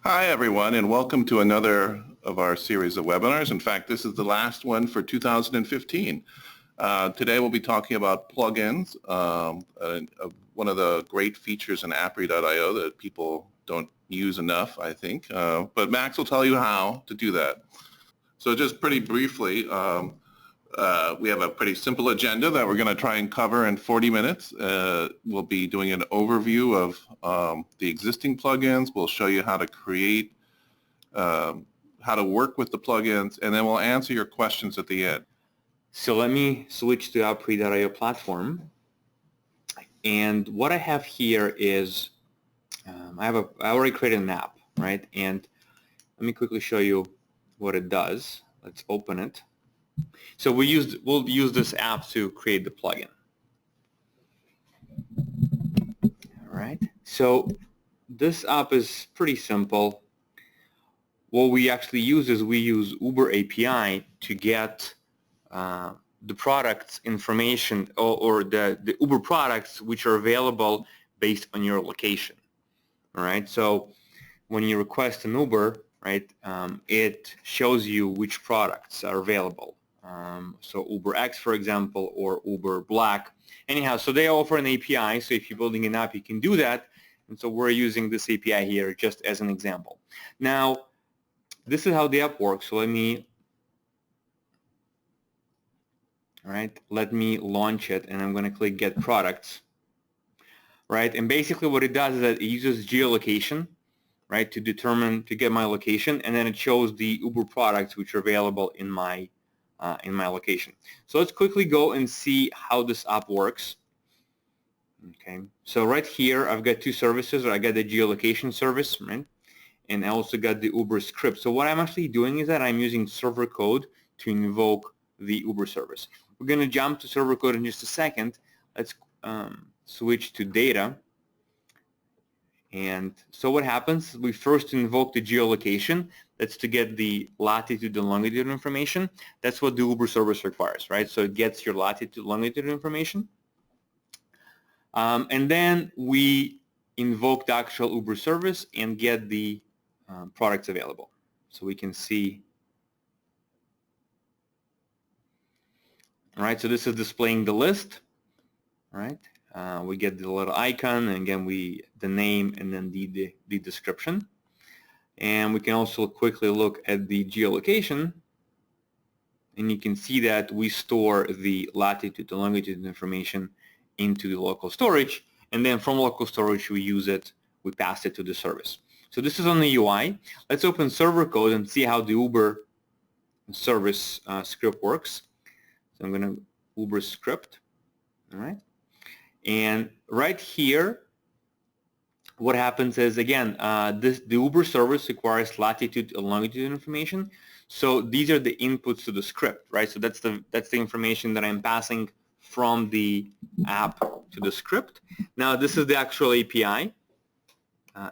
Hi, everyone, and welcome to another of our series of webinars. In fact, this is the last one for 2015. Today we'll be talking about plugins, one of the great features in Apperyio that people don't use enough, I think. But Max will tell you how to do that. So just pretty briefly, we have a pretty simple agenda that we're going to try and cover in 40 minutes. We'll be doing an overview of the existing plugins. We'll show you how to create, how to work with the plugins, and then we'll answer your questions at the end. So let me switch to Apperyio platform. And what I have here is I already created an app, right? And let me quickly show you what it does. Let's open it. So we'll use this app to create the plugin. All right. So this app is pretty simple. What we actually use is we use Uber API to get the products information or the Uber products which are available based on your location. All right. So when you request an Uber, right, it shows you which products are available. So Uber X, for example, or Uber Black. Anyhow, so they offer an API. So if you're building an app, you can do that. And so we're using this API here just as an example. Now, this is how the app works. So let me launch it, and I'm going to click Get Products. Right, and basically what it does is that it uses geolocation, right, to get my location, and then it shows the Uber products which are available in my location. So let's quickly go and see how this app works. Okay, so right here I've got two services. I got the geolocation service, right, and I also got the Uber script. So what I'm actually doing is that I'm using server code to invoke the Uber service. We're going to jump to server code in just a second. Let's switch to data. And so what happens, we first invoke the geolocation. That's to get the latitude and longitude information. That's what the Uber service requires, right? So it gets your latitude, longitude information. And then we invoke the actual Uber service and get the products available. So we can see, all right, so this is displaying the list, all right? We get the little icon, and again the name and then the description. And we can also quickly look at the geolocation, and you can see that we store the latitude and longitude information into the local storage, and then from local storage we pass it to the service. So this is on the UI. Let's open server code and see how the Uber service script works. So I'm going to Uber script, all right? And right here, what happens is, again, the Uber service requires latitude and longitude information. So these are the inputs to the script, right? So that's the information that I'm passing from the app to the script. Now this is the actual API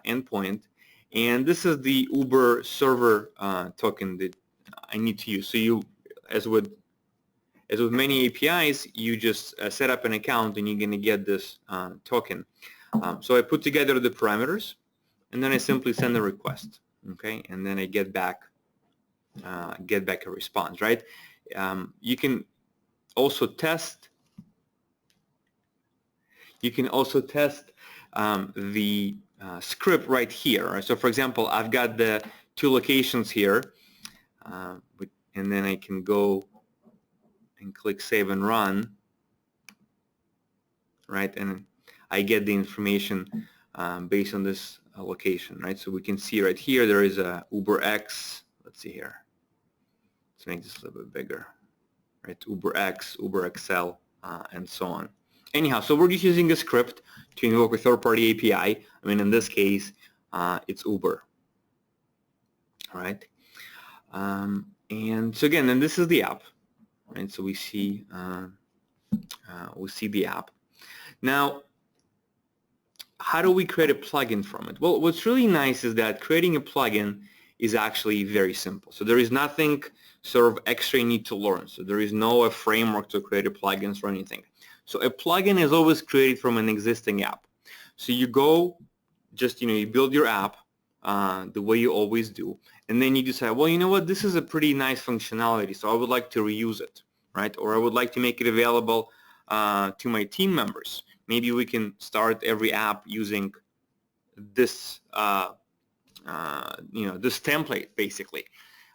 endpoint, and this is the Uber server token that I need to use. So as with many APIs, you just set up an account and you're going to get this token. So I put together the parameters, and then I simply send a request, okay, and then I get back a response, right? You can also test. The script right here. Right? So for example, I've got the two locations here, and then I can go and click Save and Run, right? And I get the information based on this location, right? So we can see right here there is a Uber X. Let's see here. Let's make this a little bit bigger, right? Uber X, Uber XL, and so on. Anyhow, so we're just using a script to invoke a third-party API. I mean, in this case, it's Uber, all right? And so again, and this is the app, right? So we see the app. Now, how do we create a plugin from it? Well, what's really nice is that creating a plugin is actually very simple. So there is nothing sort of extra you need to learn. So there is no framework to create a plugins or anything. So a plugin is always created from an existing app. So you go, you build your app, the way you always do, and then you decide, well, you know what, this is a pretty nice functionality, so I would like to reuse it, right? Or I would like to make it available to my team members. Maybe we can start every app using this, this template basically.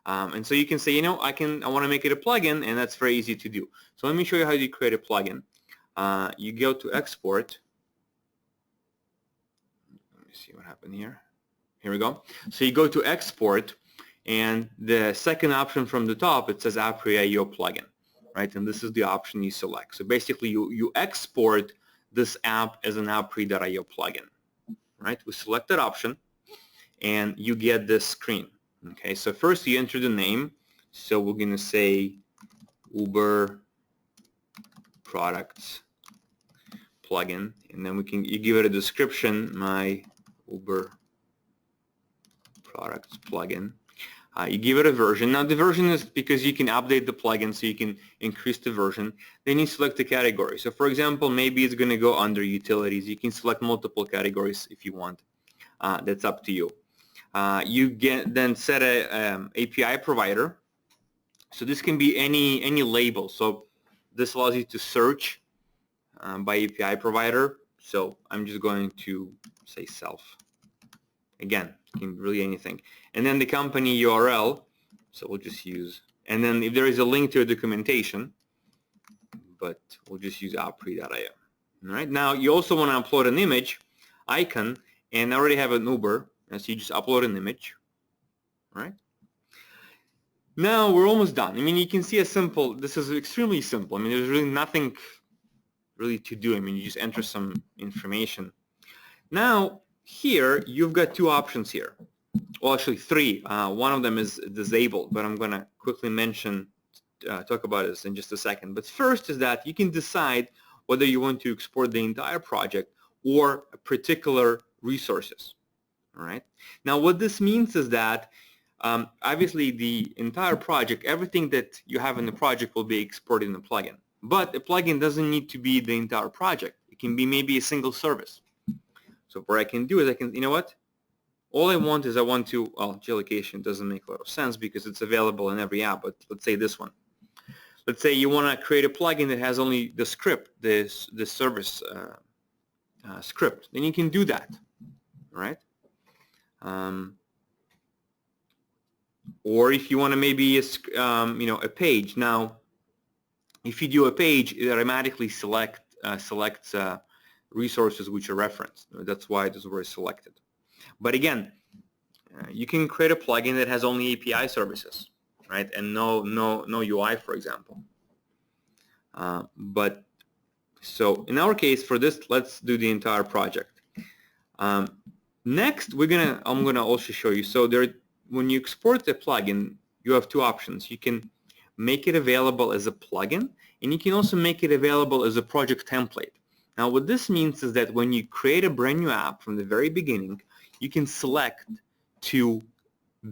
And so you can say, you know, I want to make it a plugin, and that's very easy to do. So let me show you how you create a plugin. You go to export. Let me see what happened here. Here we go. So you go to export, and the second option from the top, it says Apperyio plugin, right? And this is the option you select. So basically you export this app as an Apperyio plugin, right? We select that option, and you get this screen. Okay, so first you enter the name. So we're going to say Uber products plugin, and then you give it a description, my Uber products plugin. You give it a version. Now the version is because you can update the plugin, so you can increase the version. Then you select the category. So for example, maybe it's going to go under utilities. You can select multiple categories if you want. That's up to you. You then set a API provider. So this can be any label. So this allows you to search by API provider. So I'm just going to say self. Again, it can be really anything. And then the company URL. So we'll just use, and then if there is a link to your documentation, but we'll just use Apperyio. All right. Now you also want to upload an image icon, and I already have an Uber. And so you just upload an image, right? Now we're almost done. I mean, you can see this is extremely simple. I mean, there's really nothing really to do. I mean, you just enter some information. Now here, you've got two options here. Well, actually three. One of them is disabled, but I'm going to quickly talk about this in just a second. But first is that you can decide whether you want to export the entire project or particular resources. All right. Now, what this means is that obviously the entire project, everything that you have in the project will be exported in the plugin. But the plugin doesn't need to be the entire project. It can be maybe a single service. So what I can do is you know what? All I want is well, geolocation doesn't make a lot of sense because it's available in every app, but let's say this one. Let's say you want to create a plugin that has only the script, the service script. Then you can do that, all right? Or if you want to maybe a page. Now, if you do a page, it automatically selects resources which are referenced. That's why those were selected. But again, you can create a plugin that has only API services, right, and no UI, for example. But so in our case, for this, let's do the entire project. Next, I'm gonna also show you. So when you export the plugin, you have two options. You can make it available as a plugin, and you can also make it available as a project template. Now, what this means is that when you create a brand new app from the very beginning, you can select to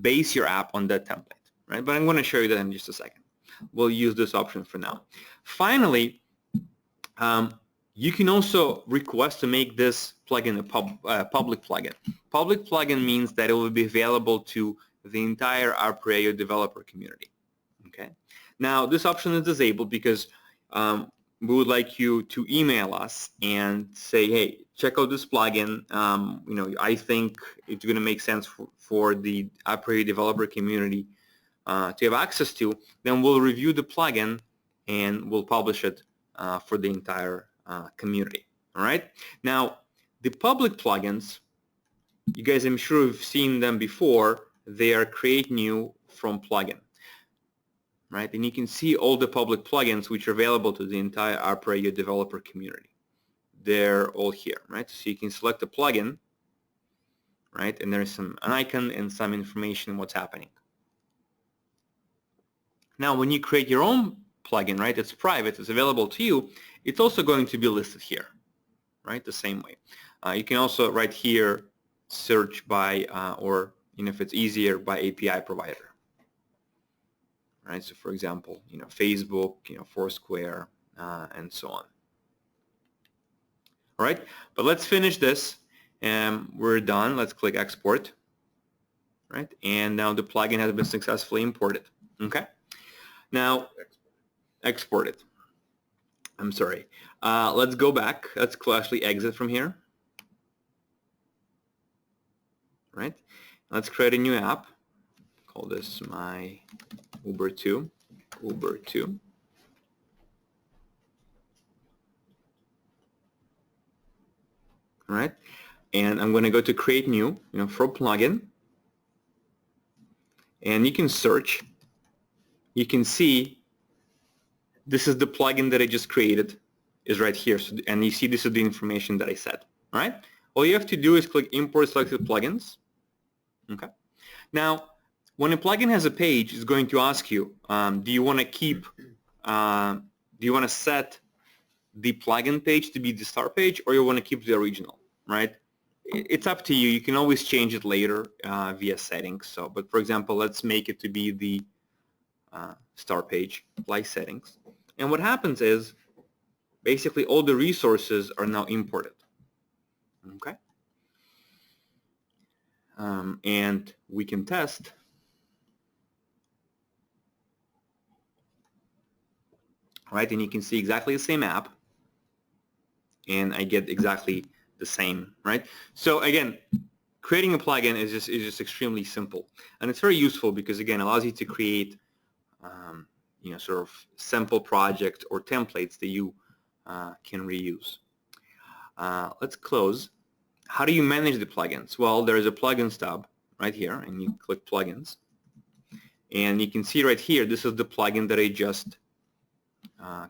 base your app on that template, right? But I'm going to show you that in just a second. We'll use this option for now. Finally, you can also request to make this plugin a public plugin. Public plugin means that it will be available to the entire Apperyio developer community. Okay. Now, this option is disabled because we would like you to email us and say, hey, check out this plugin. I think it's going to make sense for the Apperyio developer community to have access to. Then we'll review the plugin and we'll publish it for the entire community. All right. Now, the public plugins, you guys, I'm sure have seen them before. They are create new from plugin. Right, and you can see all the public plugins which are available to the entire Apperyio developer community. They're all here, right? So you can select a plugin, right, and there's an icon and some information on what's happening. Now, when you create your own plugin, right, it's private, it's available to you, it's also going to be listed here, right, the same way. You can also right here search by, or if it's easier, by API provider. Right, so for example, Facebook, Foursquare, and so on. All right, but let's finish this, and we're done. Let's click export. right? And now the plugin has been successfully imported. Okay. Now export it. I'm sorry. Let's go back. Let's actually exit from here. Right. Let's create a new app. Call this my Uber 2. Uber 2. All right. And I'm going to go to create new, for plugin. And you can search. You can see this is the plugin that I just created, is right here. So, and you see this is the information that I said. All right. All you have to do is click import selected plugins. Okay. Now, when a plugin has a page, it's going to ask you, do you want to keep, do you want to set the plugin page to be the start page, or you want to keep the original, right? It's up to you. You can always change it later via settings. So, but for example, let's make it to be the start page, apply settings. And what happens is, basically all the resources are now imported. Okay. And we can test. Right, and you can see exactly the same app, and I get exactly the same, right? So again, creating a plugin is just extremely simple, and it's very useful because again, it allows you to create, sort of sample projects or templates that you can reuse. Let's close. How do you manage the plugins? Well, there is a plugins tab right here, and you click plugins, and you can see right here, this is the plugin that I just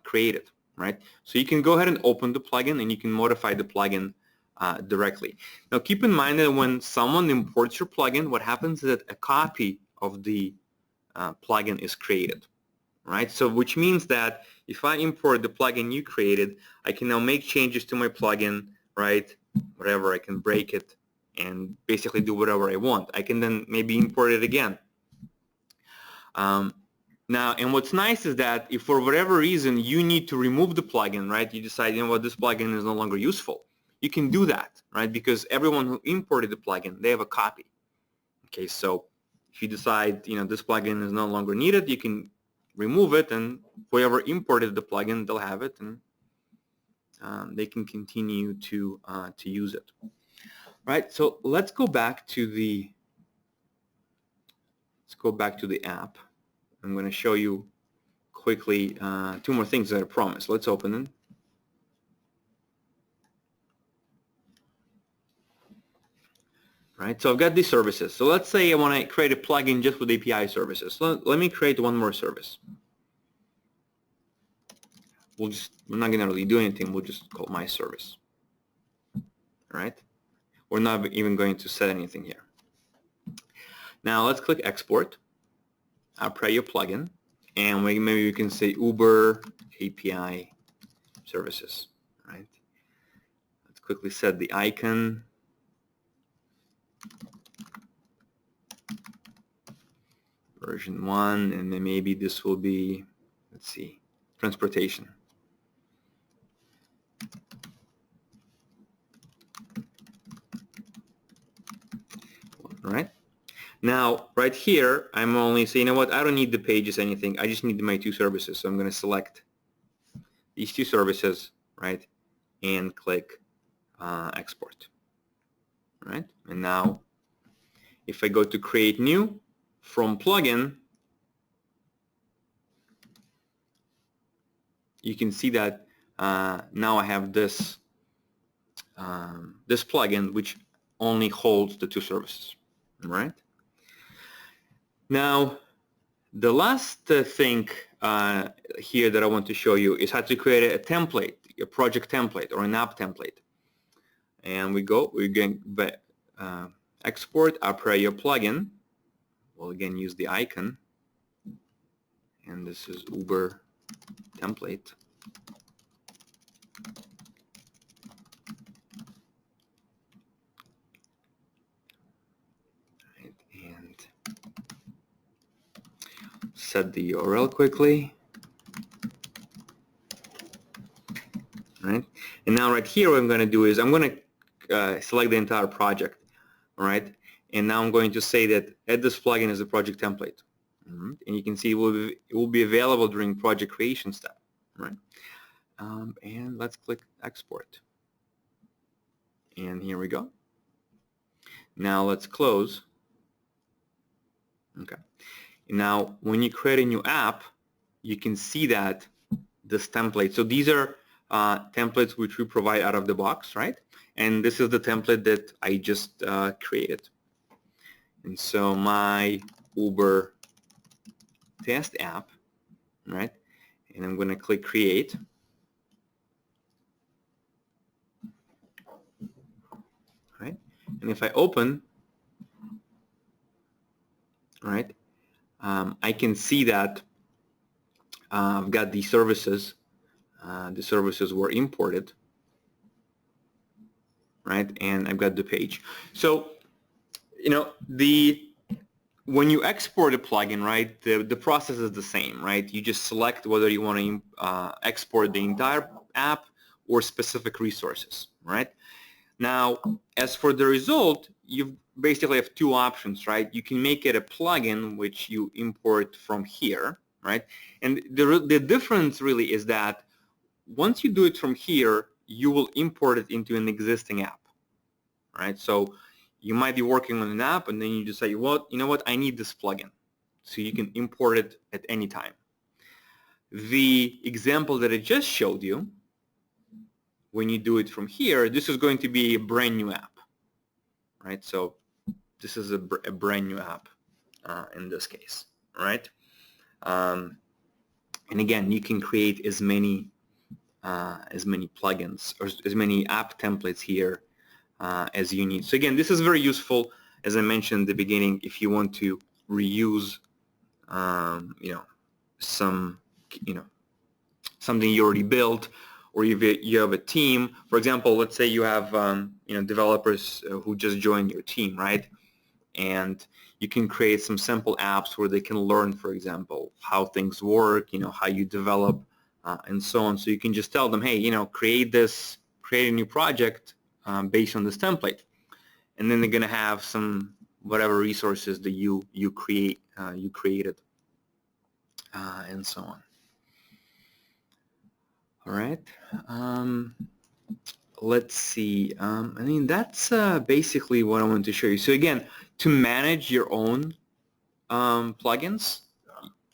created, right? So you can go ahead and open the plugin and you can modify the plugin directly. Now keep in mind that when someone imports your plugin, what happens is that a copy of the plugin is created, right? So which means that if I import the plugin you created, I can now make changes to my plugin, right? Whatever, I can break it and basically do whatever I want. I can then maybe import it again. Now, and what's nice is that if for whatever reason you need to remove the plugin, right, you decide, what, this plugin is no longer useful, you can do that, right, because everyone who imported the plugin, they have a copy. Okay, so if you decide, this plugin is no longer needed, you can remove it, and whoever imported the plugin, they'll have it, and they can continue to use it. Right, so let's go back to the app. I'm going to show you quickly 2 more things that I promised. Let's open them. Right, so I've got these services. So let's say I want to create a plugin just with API services. So let me create one more service. We're not going to really do anything. We'll just call my service. All right, we're not even going to set anything here. Now let's click export. Apperyio plugin. And maybe we can say Uber API services, right? Let's quickly set the icon. Version 1, and then maybe this will be, let's see, transportation. All right. Now, right here, I'm only saying, I don't need the pages, anything. I just need my 2 services. So I'm going to select these 2 services, right, and click export. All right. And now, if I go to create new from plugin, you can see that now I have this this plugin which only holds the 2 services. All right. Now, the last thing here that I want to show you is how to create a template, a project template or an app template. And we're going to export Apperyio plugin. We'll again use the icon, and this is Uber template. And set the URL quickly. Right, and now right here what I'm going to do is I'm going to select the entire project. All right, And now I'm going to say that add this plugin as a project template. And you can see it will be available during project creation step. Right? And let's click export. And here we go. Now let's close. Okay. Now when you create a new app, you can see that this template. So these are templates which we provide out of the box, right? And this is the template that I just created. And so my Uber test app, right? And I'm going to click create. Right? And if I open, right, I can see that I've got these services. The services were imported, right? And I've got the page. So, you know, when you export a plugin, right, the process is the same, right? You just select whether you want to export the entire app or specific resources, right? Now, as for the result, you basically have two options, right? You can make it a plugin which you import from here, right? And the difference really is that once you do it from here, you will import it into an existing app, right? So you might be working on an app and then you just say, well, you know what, I need this plugin. So you can import it at any time. The example that I just showed you, when you do it from here, this is going to be a brand new app, right? So this is a brand new app in this case, right? And again, you can create as many plugins or as many app templates here as you need. So again, this is very useful, as I mentioned at the beginning, if you want to reuse, something you already built, or you have a team. For example, let's say you have developers who just joined your team, right? And you can create some simple apps where they can learn, for example, how things work, how you develop, and so on. So you can just tell them, hey, create a new project based on this template, and then they're going to have some whatever resources that you created, and so on. All right. Let's see. That's basically what I wanted to show you. So again, to manage your own plugins,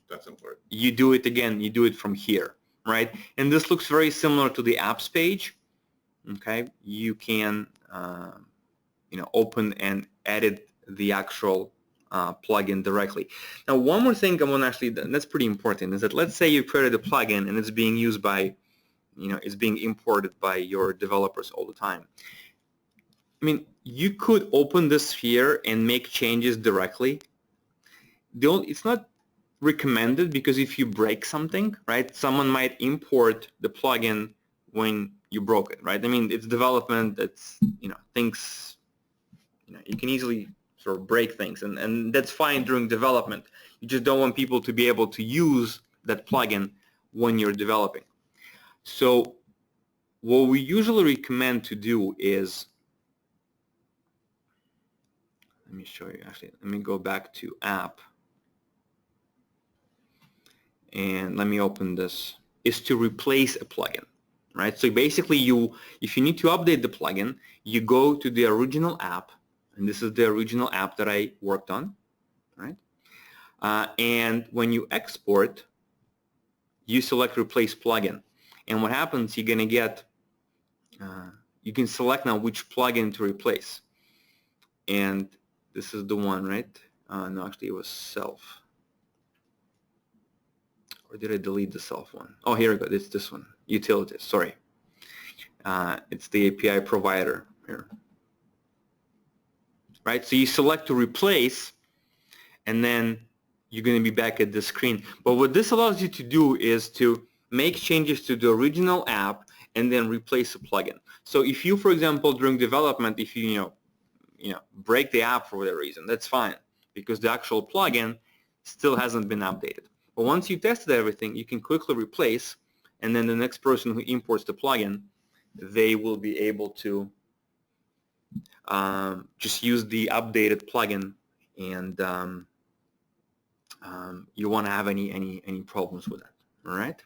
that's important. You do it from here, right? And this looks very similar to the apps page. Okay, you can open and edit the actual plugin directly. Now, one more thing I want to actually, that's pretty important, is that let's say you created a plugin and it's being used by, it's being imported by your developers all the time. You could open this here and make changes directly. It's not recommended, because if you break something, right, someone might import the plugin when you broke it, right? It's development, it's, things, you can easily sort of break things, and that's fine during development. You just don't want people to be able to use that plugin when you're developing. So what we usually recommend to do is, let me show you, actually, let me go back to app, and let me open this, is to replace a plugin, right? So basically if you need to update the plugin, you go to the original app, and this is the original app that I worked on, right? And when you export, you select replace plugin. And what happens, you're going to get, you can select now which plugin to replace. And this is the one, right? No, actually it was self. Or did I delete the self one? Oh, here we go. It's this one. Utilities, sorry. It's the API provider here. Right? So you select to replace, and then you're going to be back at the screen. But what this allows you to do is to make changes to the original app and then replace a plugin. So if you, for example, during development, if you break the app for whatever reason, that's fine, because the actual plugin still hasn't been updated. But once you tested everything, you can quickly replace, and then the next person who imports the plugin, they will be able to just use the updated plugin, and you won't have any problems with that. All right.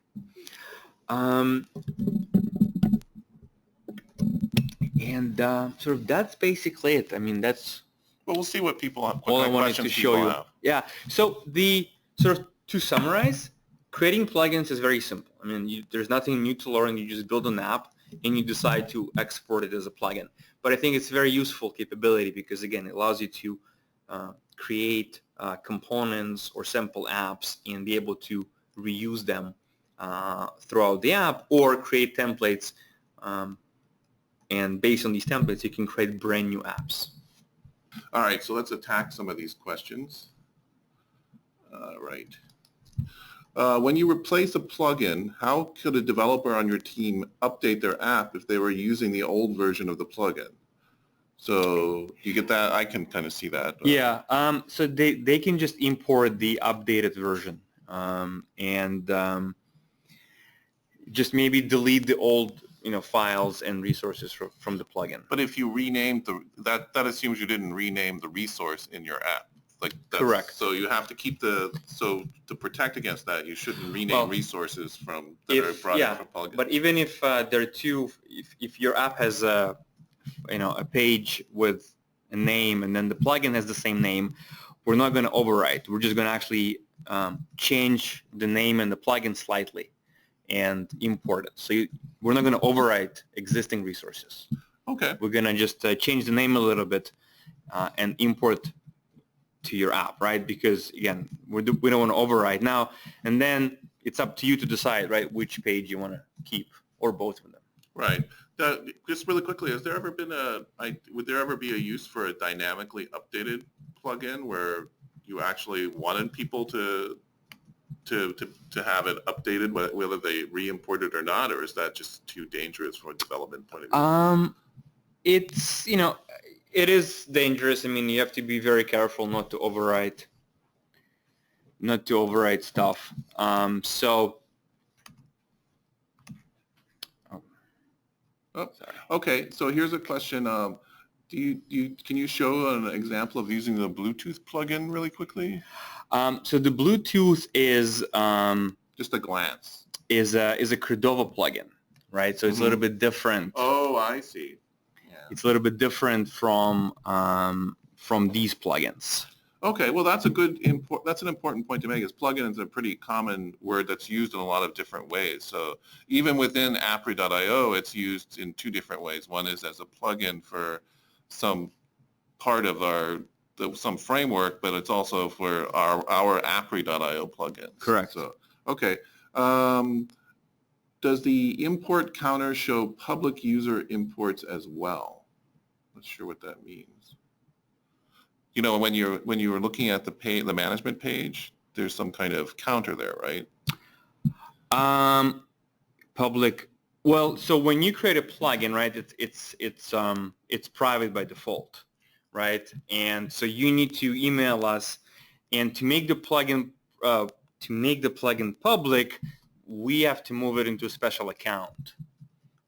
And sort of that's basically it. I mean, that's Well, we'll see what people have. all I wanted to questions show people you. have. Yeah. So the sort of to summarize, creating plugins is very simple. I mean, there's nothing new to learn. You just build an app and you decide to export it as a plugin. But I think it's a very useful capability because, again, it allows you to create components or sample apps and be able to reuse them throughout the app, or create templates. And based on these templates, you can create brand new apps. All right, so let's attack some of these questions. Right. When you replace a plugin, how could a developer on your team update their app if they were using the old version of the plugin? So you get that? I can kind of see that. Yeah, so they can just import the updated version and just maybe delete the old files and resources from the plugin. But if you renamed that assumes you didn't rename the resource in your app. Correct. So you have to keep so to protect against that, you shouldn't rename resources that are brought in from plugins. But even if there are two, if your app has a page with a name and then the plugin has the same name, we're not going to overwrite. We're just going to actually change the name and the plugin slightly and import it. So we're not going to overwrite existing resources. Okay. We're going to just change the name a little bit and import to your app, right? Because again, we don't want to overwrite now, and then it's up to you to decide, right, which page you want to keep, or both of them. Right. Just really quickly, would there ever be a use for a dynamically updated plugin where you actually wanted people to have it updated, whether they re-import it or not, or is that just too dangerous from a development point of view? It's it is dangerous. I mean, you have to be very careful not to overwrite stuff. Okay, so here's a question. Can you show an example of using the Bluetooth plugin really quickly? So the Bluetooth is just a glance. Is a Cordova plugin, right? So it's a little bit different. Oh, I see. Yeah. It's a little bit different from these plugins. Okay, well that's an important point to make. Is plugin is a pretty common word that's used in a lot of different ways. So even within Apperyio.io, it's used in two different ways. One is as a plugin for some part of some framework, but it's also for our Apperyio.io plugins. Correct. So okay. Does the import counter show public user imports as well? Not sure what that means. When you're looking at the management page, there's some kind of counter there, right? Public. Well, so when you create a plugin, right, it's private by default, right? And so you need to email us, and to make the plugin public, we have to move it into a special account,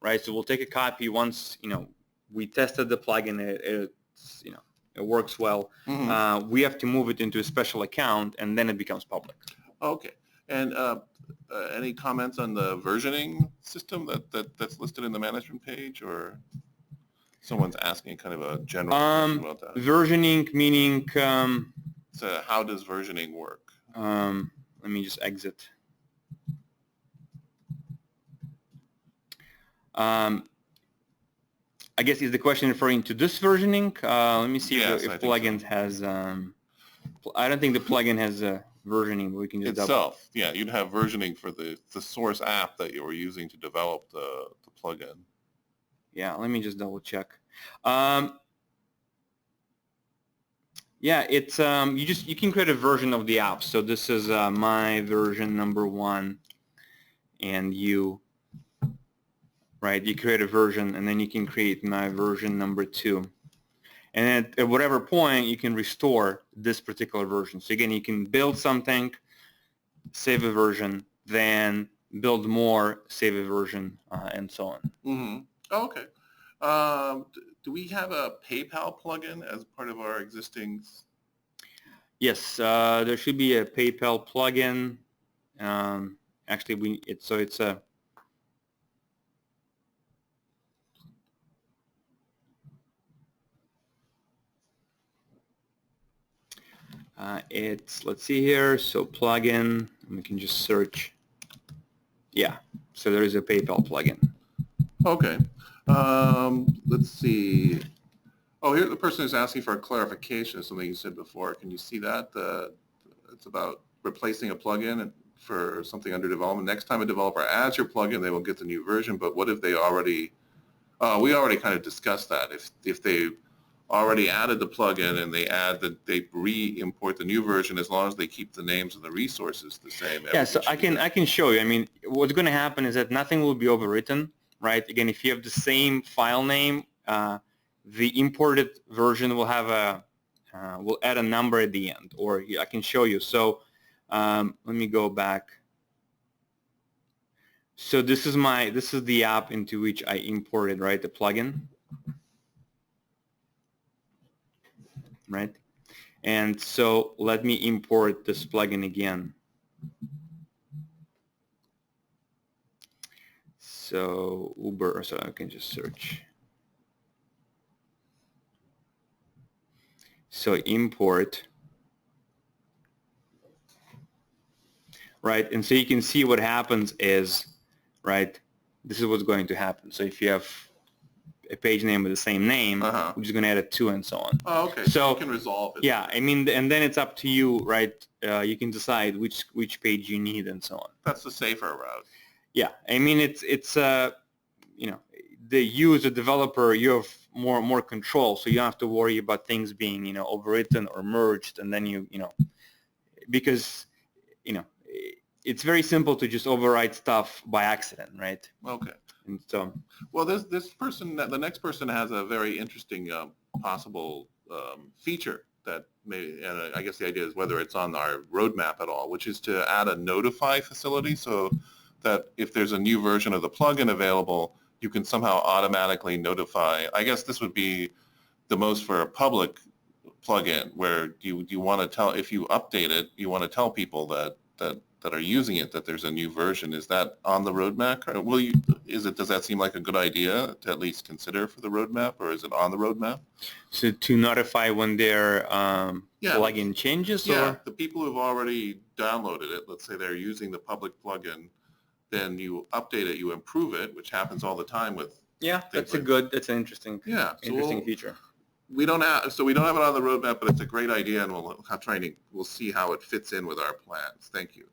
right? So we'll take a copy once we tested the plugin. It works well. Mm-hmm. We have to move it into a special account, and then it becomes public. Okay. And any comments on the versioning system that's listed in the management page, or someone's asking kind of a general question about that? Versioning meaning. So how does versioning work? Let me just exit. I guess is the question referring to this versioning? Let me see if plugin has. I don't think the plugin has versioning, but we can just itself. Yeah, you'd have versioning for the source app that you were using to develop the plugin. Yeah, let me just double check. Yeah, it's you can create a version of the app. So this is my version number 1, and right, you create a version, and then you can create my version number 2. And at whatever point, you can restore this particular version. So again, you can build something, save a version, then build more, save a version, and so on. Mm-hmm. Oh, okay. do we have a PayPal plugin as part of our existing? Yes, there should be a PayPal plugin. Actually, it's a let's see here. So plugin, we can just search. Yeah, so there is a PayPal plugin. Okay. Let's see. Oh, here the person is asking for a clarification of something you said before. Can you see that? It's about replacing a plugin for something under development. Next time a developer adds your plugin, they will get the new version. But what if they already? We already kind of discussed that. If they already added the plugin and they re-import the new version, as long as they keep the names of the resources the same. Yeah, so I can show you. I mean, what's going to happen is that nothing will be overwritten, right? Again, if you have the same file name, the imported version will have will add a number at the end, or I can show you. So let me go back. So this is the app into which I imported, right, the plugin, right? And so let me import this plugin again. So Uber, so I can just search. So import, right? And so you can see what happens is, right, this is what's going to happen. So if you have a page name with the same name, we're just going to add a 2 and so on. Oh, okay. So you can resolve it. Yeah, I mean, and then it's up to you, right? You can decide which page you need and so on. That's the safer route. Yeah, I mean, it's you know, the developer, you have more control, so you don't have to worry about things being, you know, overwritten or merged, and then you know, because, you know, it's very simple to just overwrite stuff by accident, right? Okay. And so, well, this person, the next person has a very interesting possible feature that may, and I guess the idea is whether it's on our roadmap at all, which is to add a notify facility, so that if there's a new version of the plugin available, you can somehow automatically notify. I guess this would be the most for a public plugin, where you want to tell, if you update it, you want to tell people that are using it that there's a new version. Is that on the roadmap? Does that seem like a good idea to at least consider for the roadmap, or is it on the roadmap? So to notify when their plugin changes? Yeah, or? The people who've already downloaded it, let's say they're using the public plugin, then you update it, you improve it, which happens all the time with. Yeah, that's an interesting feature. We don't have it on the roadmap, but it's a great idea, and we'll see how it fits in with our plans. Thank you.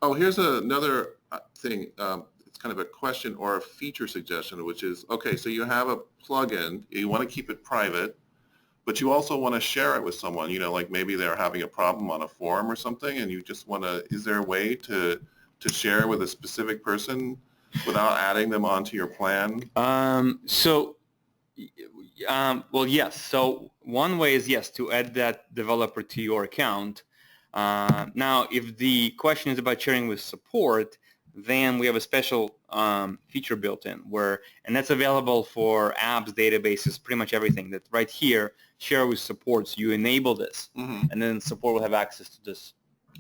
Here's another thing. It's kind of a question or a feature suggestion, which is, okay, so you have a plugin, you want to keep it private, but you also want to share it with someone, you know, like maybe they're having a problem on a forum or something, and you just want to, is there a way to share with a specific person without adding them onto your plan? Well, yes. So one way is, yes, to add that developer to your account. Now, if the question is about sharing with support, then we have a special feature built in and that's available for apps, databases, pretty much everything. That right here, share with support. So you enable this, and then support will have access to this.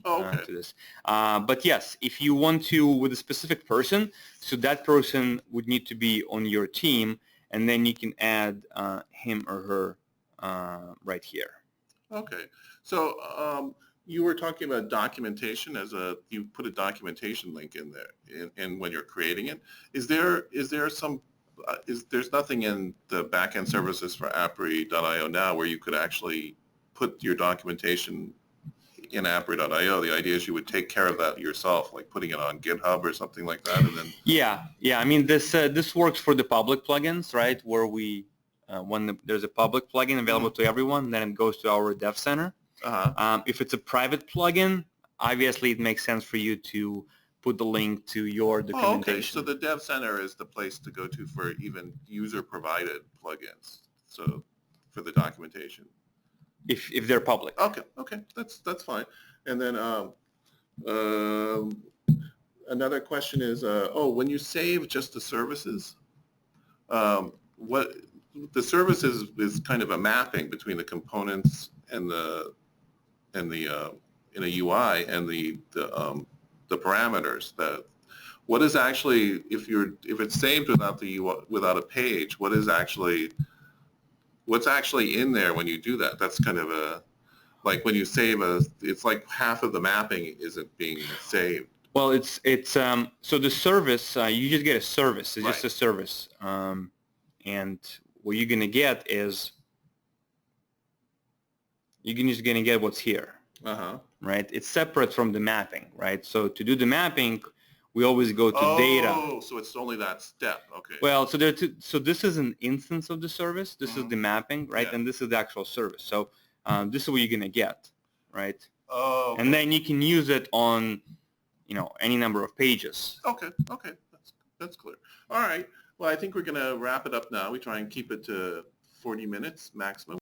To this. But yes, if you want to with a specific person, so that person would need to be on your team, and then you can add him or her right here. Okay. So you were talking about documentation you put a documentation link in there and when you're creating it. There's nothing in the backend services for Apperyio.io now where you could actually put your documentation in Apperyio.io. The idea is you would take care of that yourself, like putting it on GitHub or something like that, and then. Yeah. I mean, this works for the public plugins, right? Where when there's a public plugin available to everyone, then it goes to our dev center. If it's a private plugin, obviously it makes sense for you to put the link to your documentation. Okay. So the dev center is the place to go to for even user-provided plugins. So for the documentation. If they're public. Okay, that's fine. And then another question is, when you save just the services, the service is kind of a mapping between the components and the in a UI and the parameters. What is actually, if it's saved without the UI, without a page, what's actually in there when you do that? That's kind of like when you save it's like half of the mapping isn't being saved. Well, it's so the service, you just get a service. It's just a service, and what you're gonna get is just gonna get what's here. Right? It's separate from the mapping, right? So to do the mapping, we always go to data. Oh, so it's only that step. Okay. Well, so there are two. So this is an instance of the service. This is the mapping, right? Yeah. And this is the actual service. So this is what you're gonna get, right? Oh. Okay. And then you can use it on, any number of pages. Okay. Okay. That's clear. All right. Well, I think we're gonna wrap it up now. We try and keep it to 40 minutes maximum.